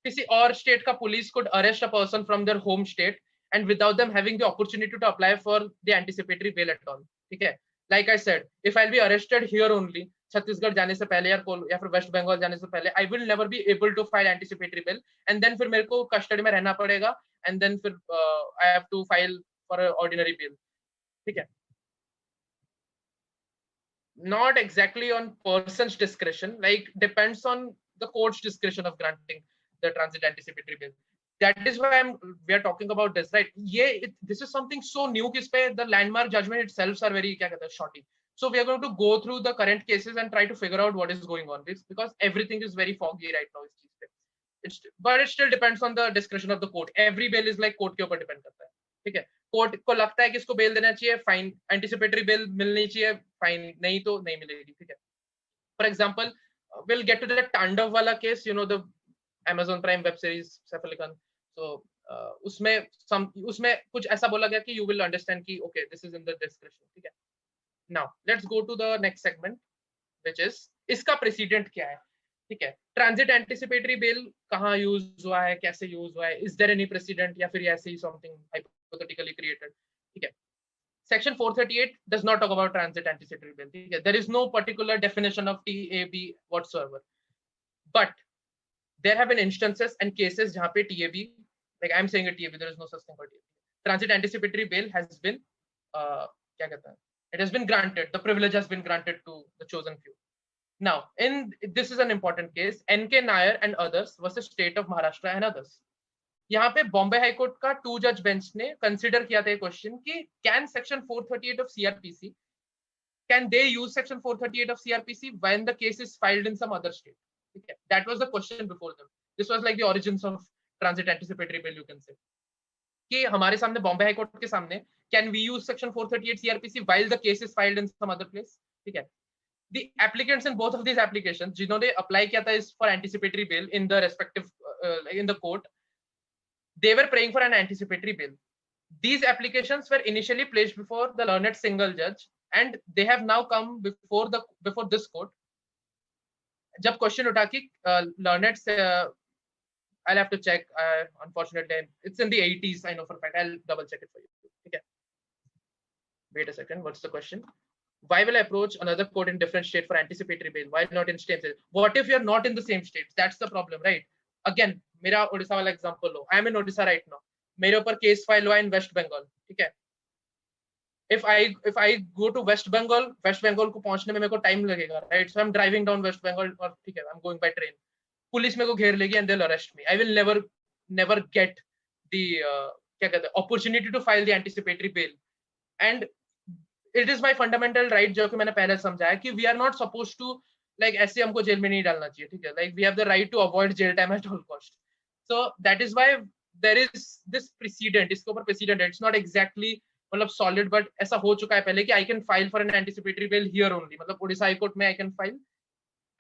किसी और state का police could arrest a person from their home state and without them having the opportunity to apply for the anticipatory bail at all. ठीक है? Like I said, if I'll be arrested here only, Chhattisgarh जाने से पहले या फिर waste Bengal जाने से पहले, I will never be able to file anticipatory bail, and then फिर मेरे को custody में रहना पड़ेगा, and then फिर I have to file for an ordinary bail. ठीक है? Not exactly on person's discretion, like depends on the court's discretion of granting the transit anticipatory bail. That is why we are talking about this, right? This is something so new कि the landmark judgment itself are very shorty. So we are going to go through the current cases and try to figure out what is going on, because everything is very foggy right now. But it still depends on the discretion of the court. Every bail is like court के ऊपर depend करता है. ठीक है? Court को लगता है कि इसको बेल देना चाहिए, फाइन, एंटिसिपेटरी बेल मिलनी चाहिए, फाइन, नहीं तो नहीं मिलेगी. ठीक है? For example, will get to the Tandav वाला case, you know the Amazon Prime web series Saif Ali Khan. So उसमें कुछ ऐसा बोला गया कि यू विल अंडरस्टैंड कि okay, this is in the description. ठीक है? Now let's go to the next segment, which is इसका प्रेसिडेंट क्या है. ठीक है? ट्रांजिट एंटिसिपेटरी बेल कहाँ यूज हुआ है, कैसे यूज हुआ है, इज देयर एनी प्रेसिडेंट, या फिर ऐसे ही something hypothetically created. Okay. Section 438 does not talk about transit anticipatory bail. Okay. There is no particular definition of TAB whatsoever. But there have been instances and cases jahan pe TAB, like I'm saying a TAB, there is no such thing called TAB. Transit anticipatory bail has been, kya kehte hain? It has been granted. The privilege has been granted to the chosen few. Now, this is an important case, N.K. Nair and others versus State of Maharashtra and others. यहाँ पे Bombay high court का 2 जज bench ने consider किया था ये question कि can section 438 of CrPC, can they use section 438 of CrPC when the case is filed in some other state. ठीक है? That was the question before them. This was like the origins of transit anticipatory bail, you can say, कि हमारे सामने Bombay high court के सामने can we use section 438 CrPC while the case is filed in some other place. ठीक है? The applicants in both of these applications, जिन्होंने apply किया था इस for anticipatory bell in the respective in the court, they were praying for an anticipatory bail. These applications were initially placed before the learned single judge, and they have now come before this court. जब question उठा कि learned से, I'll have to check. Unfortunately, it's in the 80s. I know for a fact. I'll double check it for you. Okay. Wait a second. What's the question? Why will I approach another court in different state for anticipatory bail? Why not in state? What if you're not in the same state? That's the problem, right? Again, मेरा ओडिशा वाला example low. I am in Odisha right now. मेरे ऊपर case file हुआ इन waste Bengal. ठीक है? If I go to West Bengal को पहुंचने में मेरे को टाइम लगेगा, right? So I am driving down West Bengal, और ठीक है, I am going by train. Police मेरे को घेर लेगी and they will arrest me. I will never get the क्या कहते हैं, opportunity to file the anticipatory bail. And it is my fundamental right, जो कि मैंने पहले समझाया कि we are not supposed to, like ऐसे हमको जेल में नहीं डालना चाहिए. ठीक है? Like we have the right to avoid jail time at all cost. So that is why there is this precedent. इसके ऊपर precedent है. It's not exactly मतलब solid, but ऐसा हो चुका है पहले कि I can file for an anticipatory bail here only. मतलब ओडिशा हाई कोर्ट में I can file,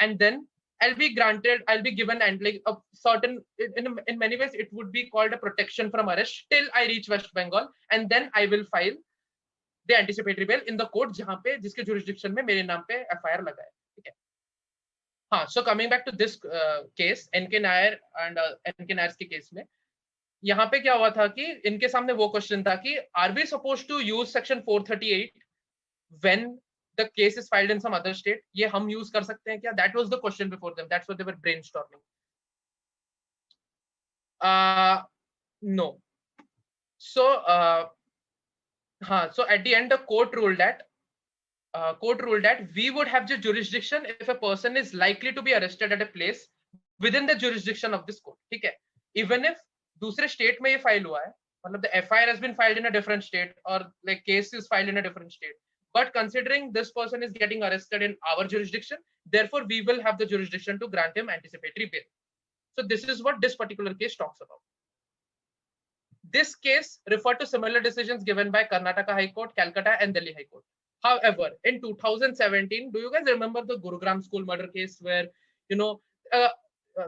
and then I'll be granted, I'll be given, and like a certain, in many ways it would be called a protection from arrest till I reach West Bengal, and then I will file the anticipatory bail in the court जहाँ पे, जिसके jurisdiction में मेरे नाम पे FIR लगा है. ठीक है? हाँ, so coming back to this case, N.K. Nair and N.K. Nair's के केस में, यहाँ पे क्या हुआ था कि इनके सामने वो क्वेश्चन था कि are we supposed to use section 438 when the case is filed in some other state? ये हम यूज कर सकते हैं क्या? That was the question before them. That's what they were brainstorming. No. So so at the end the court ruled that we would have the jurisdiction if a person is likely to be arrested at a place within the jurisdiction of this court. ठीक है? Even if दूसरे state में ये file हुआ है, मतलब the FIR has been filed in a different state, or like case is filed in a different state, but considering this person is getting arrested in our jurisdiction, therefore we will have the jurisdiction to grant him anticipatory bail. So this is what this particular case talks about. This case referred to similar decisions given by Karnataka High Court, Calcutta, and Delhi High Court. However, in 2017, do you guys remember the Gurugram school murder case where, you know,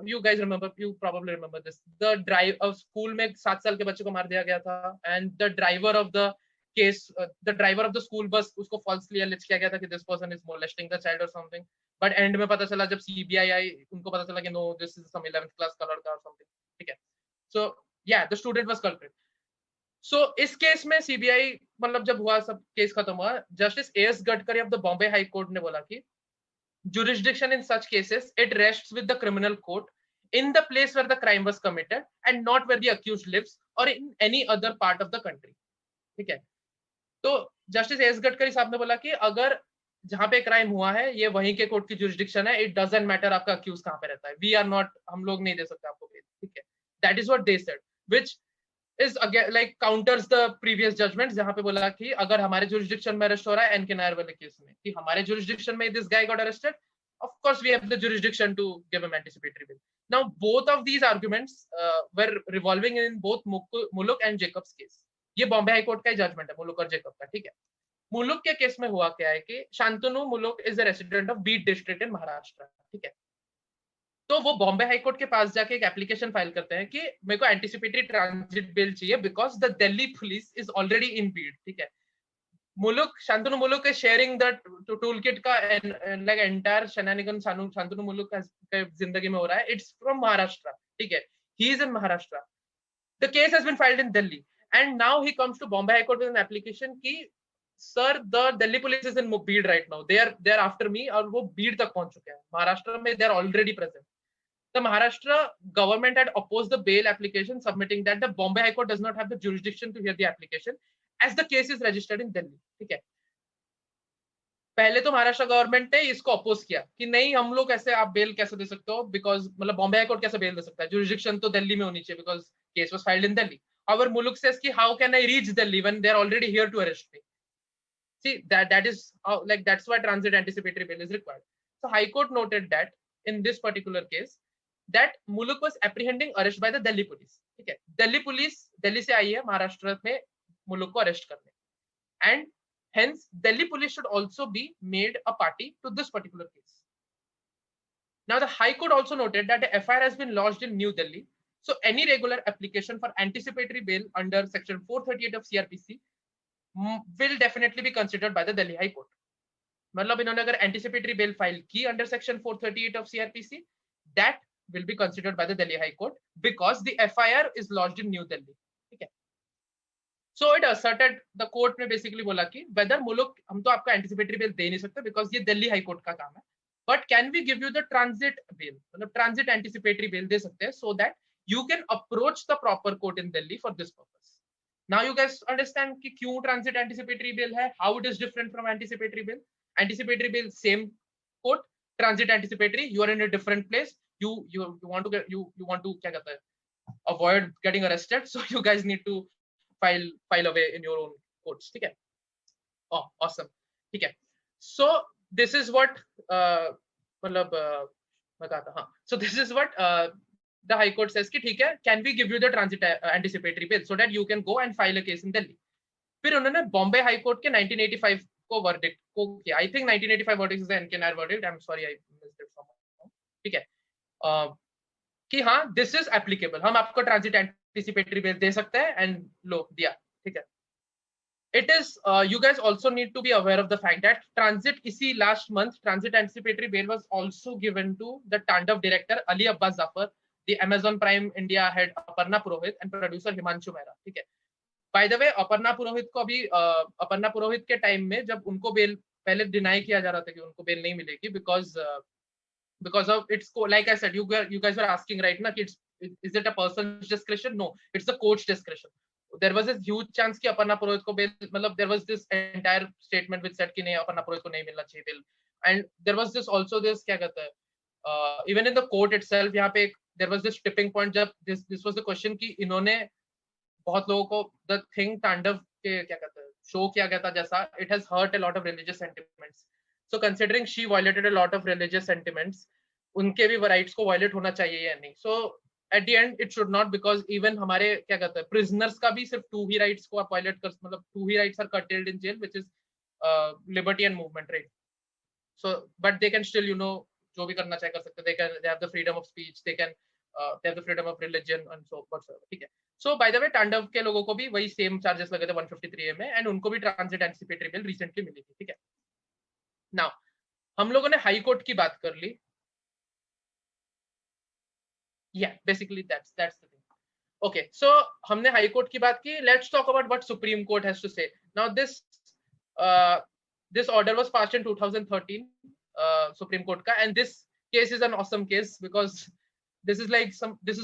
you guys remember, you probably remember this, the drive of school में 7 साल के बच्चे को मार दिया गया था, and the driver of the case, the driver of the school bus, उसको falsely alleged किया गया था कि this person is molesting the child or something, but end में पता चला जब CBI आई, उनको पता चला कि no, this is some 11th class का लड़का or something, ठीक है. So yeah, the student was culprit. So इस केस में सीबीआई, मतलब जब हुआ सब केस खत्म हुआ, justice as Gadkari of the Bombay high court ने बोला कि jurisdiction in such cases, it rests with the criminal court in the place where the crime was committed and not where the accused lives or in any other part of the country. ठीक है. तो justice as Gadkari साहब ने बोला कि अगर जहां पे क्राइम हुआ है ये वहीं के कोर्ट की जुरिस्डिक्शन है, इट डजंट मैटर आपका अक्यूज कहां पे रहता है, वी आर नॉट, हम लोग नहीं दे सकते आपको बेल. ठीक है. That is what they said, which is again like counters the previous judgments जहां पे बोला कि अगर हमारे jurisdiction में अरेस्ट हो रहा है एनके नायर वाले केस में, कि हमारे jurisdiction में this guy got arrested, of course we have the jurisdiction to give him anticipatory bail. Now both of these arguments were revolving in both मुलुक and Jacob's case. ये बॉम्बे हाई कोर्ट का ही judgement है मुलुक और Jacob का. ठीक है. मुलुक के केस में हुआ क्या है कि शांतनु मुलुक is a resident of Beed district in Maharashtra. ठीक है. तो वो बॉम्बे हाई कोर्ट के पास जाके एक एप्लीकेशन फाइल करते हैं कि मेरे को एंटिसिपेटरी ट्रांजिट बेल चाहिए because the Delhi police is already in Beed. ठीक है. मुलुक, शांतनु मुलुक is sharing the toolkit का like entire shenanigan शांतनु मुलुक का जिंदगी में हो रहा है. It's from Maharashtra. ठीक है. He is in Maharashtra. The case has been filed in Delhi and now he comes to Bombay High Court with an application कि sir, the Delhi police is in Beed right now. They are after me और वो बीड तक पहुंच चुके हैं. महाराष्ट्र में they are already present. The Maharashtra government had opposed the bail application, submitting that the Bombay High Court does not have the jurisdiction to hear the application as the case is registered in Delhi. ठीक है. पहले तो Maharashtra government ने इसको oppose किया कि नहीं, हम लोग ऐसे आप बेल कैसे दे सकते हो, बिकॉज मतलब बॉम्बे हाई कोर्ट कैसे बेल दे सकता है, जुरिस्डिक्शन तो दिल्ली में होनी चाहिए because case was filed in Delhi. However, Muluk says कि how can I reach Delhi when they are already here to arrest me? See, that is how, like that's why transit anticipatory bail is required. So High Court noted that in this particular case that Muluk was apprehending arrest by the Delhi police. ठीक है. Delhi police Delhi से आई है महाराष्ट्र में मुलुक को arrest करने, and hence Delhi police should also be made a party to this particular case. Now the High Court also noted that the FIR has been lodged in New Delhi, so any regular application for anticipatory bail under section 438 of CRPC will definitely be considered by the Delhi High Court. मतलब इन्होंने अगर anticipatory bail file की under section 438 of CRPC, that will be considered by the Delhi High Court because the FIR is lodged in New Delhi. ठीक है. So it asserted, the court ने basically बोला कि whether मुलुक, हम तो आपको anticipatory bail दे नहीं सकते because ये दिल्ली हाई कोर्ट का काम है, but can we give you the transit bail, मतलब transit anticipatory bail दे सकते हैं so that you can approach the proper court in Delhi for this purpose. Now you guys understand कि क्यों transit anticipatory bail है, how it is different from anticipatory bail. Anticipatory bail same court, transit anticipatory you are in a different place, you want to get you want to क्या कहता है, avoid getting arrested, so you guys need to file away in your own courts. ठीक है. Oh, awesome. ठीक है. So this is what मतलब मैं कहता, हाँ, so this is what the High Court says कि ठीक है, can we give you the transit anticipatory bail so that you can go and file a case in Delhi. फिर उन्होंने Bombay high court के 1985 को वर्डिक्ट को किया. I think 1985 verdict is the NK Nair verdict. I'm sorry I missed it somehow. ठीक है. कि हाँ, this is applicable, हम आपको transit anticipatory bail दे सकते हैं, and लो दिया. ठीक है. It is you guys also need to be aware of the fact that transit इसी last month transit anticipatory bail was also given to the Tandav director Ali Abbas Zafar, the Amazon Prime India head Aparna Purohit and producer Himanshu Mehra. ठीक है. By the way, Aparna पुरोहित को अभी अपर्णा पुरोहित के time में जब उनको bell पहले deny किया जा रहा था कि उनको बेल नहीं मिलेगी because of it's like I said, you guys were asking right now, it's is it a person's discretion? No, it's the court's discretion. There was this huge chance कि अपर्णा पुरोहित को बेल, मतलब there was this entire statement which said कि नहीं, अपर्णा पुरोहित को नहीं मिलना चाहिए bell, and there was this also this क्या कहता है, even in the court itself यहाँ पे there was this tipping point जब this was the question कि इन्होंने बहुत लोगों को the thing तांडव के क्या कहते हैं शो किया गया था जैसा, it has hurt a lot of religious sentiments. So considering she violated a lot of religious sentiments, उनके भी rights को violate होना चाहिए या नहीं. So at the end it should not, because even हमारे क्या कहते हैं prisoners का भी सिर्फ 2 ही rights को आप violate कर, मतलब 2 ही rights are curtailed in jail, which is liberty and movement, right? So, but they can still, you know, जो भी करना चाहे कर सकते, they have the freedom of speech, they have the freedom of religion and so whatsoever, ठीक है. So by the way, तांडव के लोगों को भी वही सेम चार्जेस लगे थे 153A में, एंड उनको भी ट्रांजिट एंटिसिपेटरी बिल रिसेंटली मिली थी, ठीक है. नाउ हम लोगों ने हाई कोर्ट की बात कर ली. Yeah, basically that's the thing. Okay, so हमने हाई कोर्ट की बात की. Let's talk about what Supreme Court has to say. Now this order was passed in 2013, Supreme Court का, and this case is an awesome case because this is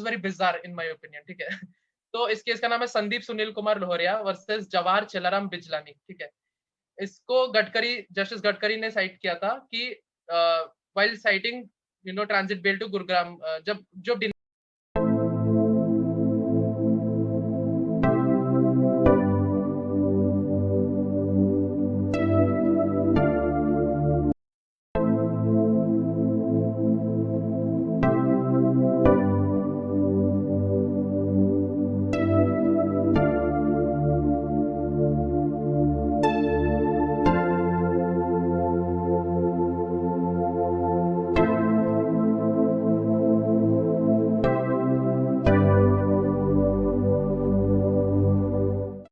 very bizarre in my opinion, ठीक है. तो इस case का नाम है Sandeep Sunil Kumar Lohariya versus Jawahar Chelaram Bijlani, ठीक है. इसको जस्टिस गडकरी ने साइट किया था कि while citing, you know, transit bail to Gurugram, जब